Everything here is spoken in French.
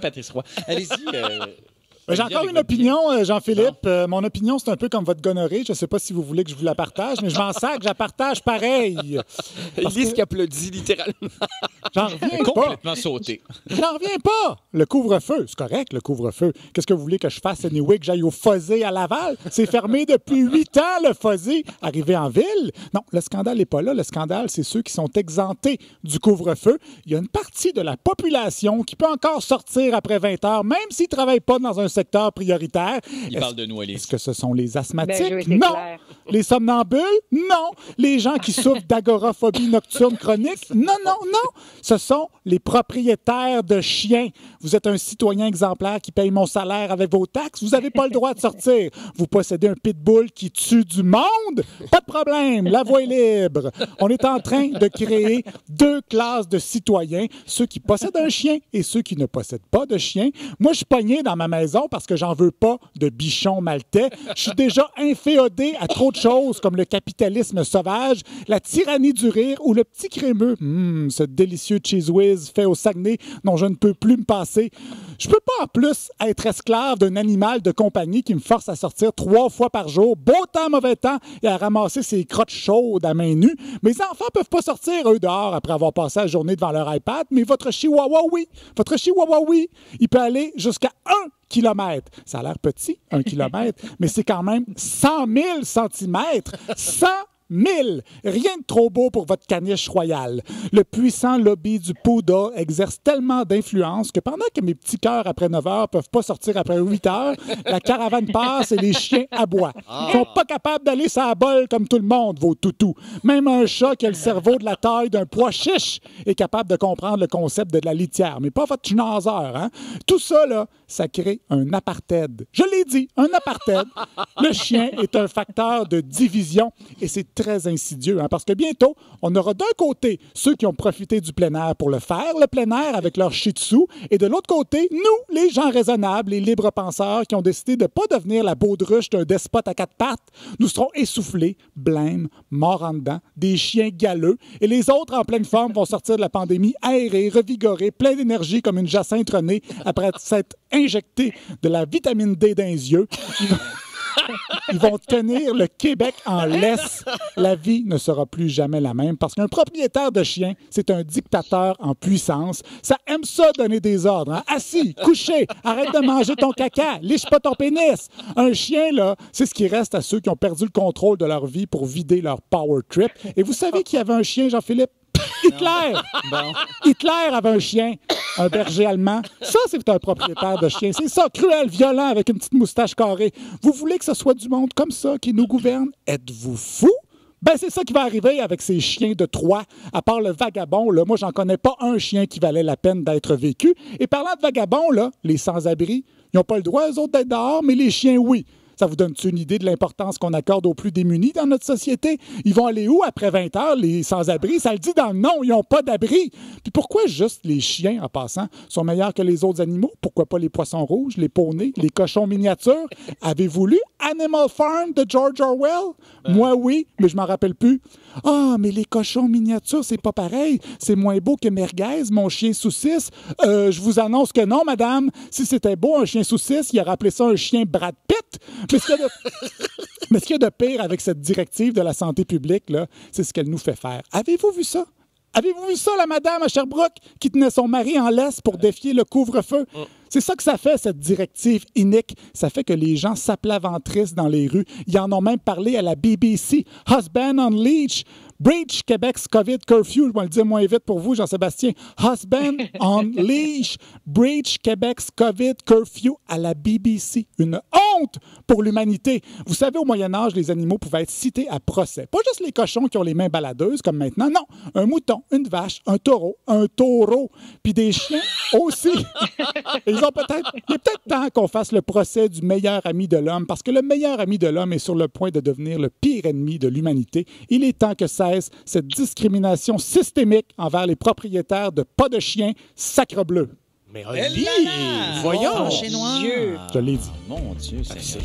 Patrice Roy. Allez-y. J'ai encore une opinion, Jean-Philippe. Mon opinion, c'est un peu comme votre gonorrhée. Je ne sais pas si vous voulez que je vous la partage, mais je m'en sers que je la partage pareil. Lise qui applaudit littéralement. J'en reviens pas. Complètement sauté. J'en reviens pas. Le couvre-feu, c'est correct, le couvre-feu. Qu'est-ce que vous voulez que je fasse, anyway, que j'aille au Fuzzy à Laval? C'est fermé depuis 8 ans, le Fuzzy. Arrivé en ville? Non, le scandale n'est pas là. Le scandale, c'est ceux qui sont exemptés du couvre-feu. Il y a une partie de la population qui peut encore sortir après 20 heures, même s'ils ne travaillent pas dans un secteur prioritaire. Il parle de nous, Alice. Est-ce que ce sont les asthmatiques? Ben, non. clair. Les somnambules? Non. Les gens qui souffrent d'agoraphobie nocturne chronique? Non, non, non. Ce sont les propriétaires de chiens. Vous êtes un citoyen exemplaire qui paye mon salaire avec vos taxes. Vous n'avez pas le droit de sortir. Vous possédez un pitbull qui tue du monde? Pas de problème. La voie est libre. On est en train de créer 2 classes de citoyens, ceux qui possèdent un chien et ceux qui ne possèdent pas de chien. Moi, je suis pogné dans ma maison parce que j'en veux pas de bichon maltais. Je suis déjà inféodé à trop de choses comme le capitalisme sauvage, la tyrannie du rire ou le petit crémeux. Ce délicieux cheese whiz fait au Saguenay dont je ne peux plus me passer. Je peux pas en plus être esclave d'un animal de compagnie qui me force à sortir 3 fois par jour, beau temps, mauvais temps, et à ramasser ses crottes chaudes à main nue. Mes enfants peuvent pas sortir, eux, dehors après avoir passé la journée devant leur iPad, mais votre chihuahua, oui. Votre chihuahua, oui. Il peut aller jusqu'à 1 kilomètre. Ça a l'air petit, 1 kilomètre, mais c'est quand même 100 000 centimètres. 100 000! Rien de trop beau pour votre caniche royale. Le puissant lobby du Pouda exerce tellement d'influence que pendant que mes petits cœurs après 9 heures peuvent pas sortir après 8 heures, la caravane passe et les chiens aboient. Ils sont pas capables d'aller sur la bolle comme tout le monde, vos toutous. Même un chat qui a le cerveau de la taille d'un pois chiche est capable de comprendre le concept de la litière, mais pas votre schnauzer, hein? Tout ça, là, ça crée un apartheid. Je l'ai dit, un apartheid. Le chien est un facteur de division et c'est très insidieux, hein, parce que bientôt, on aura d'un côté ceux qui ont profité du plein air pour le faire, le plein air avec leur shih tzu, et de l'autre côté, nous, les gens raisonnables, les libres penseurs qui ont décidé de ne pas devenir la baudruche d'un despote à 4 pattes, nous serons essoufflés, blêmes, morts en dedans, des chiens galeux, et les autres en pleine forme vont sortir de la pandémie aérés, revigorés, pleins d'énergie comme une Jacinthe Renée après s'être injectés de la vitamine D dans les yeux. Ils vont tenir le Québec en laisse. La vie ne sera plus jamais la même parce qu'un propriétaire de chien, c'est un dictateur en puissance. Ça aime ça donner des ordres. Hein? Assis, couché, arrête de manger ton caca, liche pas ton pénis. Un chien, là, c'est ce qui reste à ceux qui ont perdu le contrôle de leur vie pour vider leur power trip. Et vous savez qui avait un chien, Jean-Philippe? Hitler! Bon. Hitler avait un chien, un berger allemand. Ça, c'est un propriétaire de chien. C'est ça, cruel, violent, avec une petite moustache carrée. Vous voulez que ce soit du monde comme ça qui nous gouverne? Êtes-vous fou? Ben, c'est ça qui va arriver avec ces chiens de Troie. À part le vagabond, là, moi, j'en connais pas un chien qui valait la peine d'être vécu. Et parlant de vagabond, là, les sans-abri, ils n'ont pas le droit, eux autres, d'être dehors, mais les chiens, oui. Ça vous donne une idée de l'importance qu'on accorde aux plus démunis dans notre société? Ils vont aller où après 20 heures, les sans-abri? Ça le dit dans le nom, ils n'ont pas d'abri. Puis pourquoi juste les chiens, en passant, sont meilleurs que les autres animaux? Pourquoi pas les poissons rouges, les poneys, les cochons miniatures? Avez-vous lu Animal Farm de George Orwell? Moi, oui, mais je m'en rappelle plus. Ah, mais les cochons miniatures, c'est pas pareil. C'est moins beau que Merguez, mon chien saucisse. Je vous annonce que non, madame. Si c'était beau, un chien saucisse, il aurait appelé ça un chien Brad Pitt. Mais ce qu'il y a de pire avec cette directive de la santé publique, là, c'est ce qu'elle nous fait faire. Avez-vous vu ça? Avez-vous vu ça, la madame à Sherbrooke qui tenait son mari en laisse pour défier le couvre-feu? C'est ça que ça fait, cette directive inique. Ça fait que les gens s'aplaventrissent dans les rues. Ils en ont même parlé à la BBC. Husband on leash. Breach Québec's COVID curfew. Je vais le dire moins vite pour vous, Jean-Sébastien. Husband on leash. Breach Québec's COVID curfew à la BBC. Une honte pour l'humanité. Vous savez, au Moyen-Âge, les animaux pouvaient être cités à procès. Pas juste les cochons qui ont les mains baladeuses, comme maintenant. Non, un mouton, une vache, un taureau, puis des chiens aussi. Il est peut-être temps qu'on fasse le procès du meilleur ami de l'homme, parce que le meilleur ami de l'homme est sur le point de devenir le pire ennemi de l'humanité. Il est temps que cesse cette discrimination systémique envers les propriétaires de pas de chiens sacrebleu. Mais Oli, voyons! Chez Noir. Je l'ai dit. Mon Dieu, c'est